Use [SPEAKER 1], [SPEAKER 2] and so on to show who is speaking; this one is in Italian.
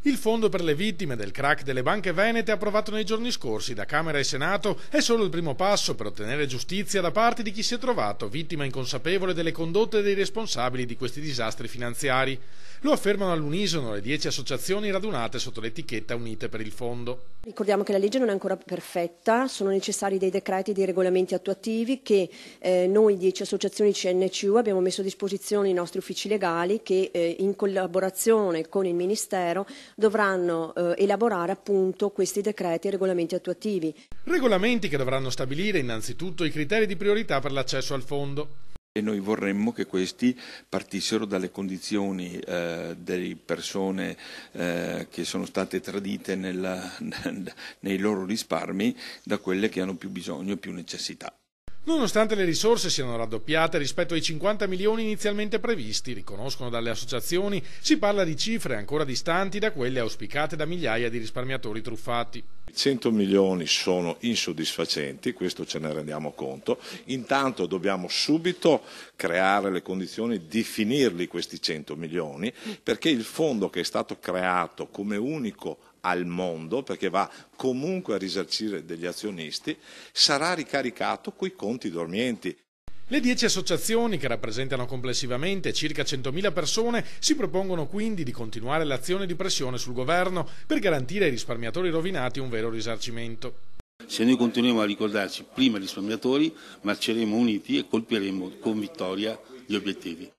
[SPEAKER 1] Il fondo per le vittime del crack delle banche venete approvato nei giorni scorsi da Camera e Senato è solo il primo passo per ottenere giustizia da parte di chi si è trovato vittima inconsapevole delle condotte dei responsabili di questi disastri finanziari. Lo affermano all'unisono le 10 associazioni radunate sotto l'etichetta Unite per il Fondo.
[SPEAKER 2] Ricordiamo che la legge non è ancora perfetta, sono necessari dei decreti e dei regolamenti attuativi che noi 10 associazioni CNCU abbiamo messo a disposizione i nostri uffici legali che in collaborazione con il Ministero dovranno elaborare appunto questi decreti e regolamenti attuativi.
[SPEAKER 1] Regolamenti che dovranno stabilire innanzitutto i criteri di priorità per l'accesso al fondo.
[SPEAKER 3] E noi vorremmo che questi partissero dalle condizioni delle persone che sono state tradite nei loro risparmi, da quelle che hanno più bisogno e più necessità.
[SPEAKER 1] Nonostante le risorse siano raddoppiate rispetto ai 50 milioni inizialmente previsti, riconoscono dalle associazioni, si parla di cifre ancora distanti da quelle auspicate da migliaia di risparmiatori truffati.
[SPEAKER 4] 100 milioni sono insoddisfacenti, questo ce ne rendiamo conto. Intanto dobbiamo subito creare le condizioni di finirli questi 100 milioni, perché il fondo che è stato creato come unico al mondo, perché va comunque a risarcire degli azionisti, sarà ricaricato coi conti dormienti.
[SPEAKER 1] Le 10 associazioni, che rappresentano complessivamente circa 100.000 persone, si propongono quindi di continuare l'azione di pressione sul governo per garantire ai risparmiatori rovinati un vero risarcimento.
[SPEAKER 5] Se noi continuiamo a ricordarci prima i risparmiatori, marceremo uniti e colpiremo con vittoria gli obiettivi.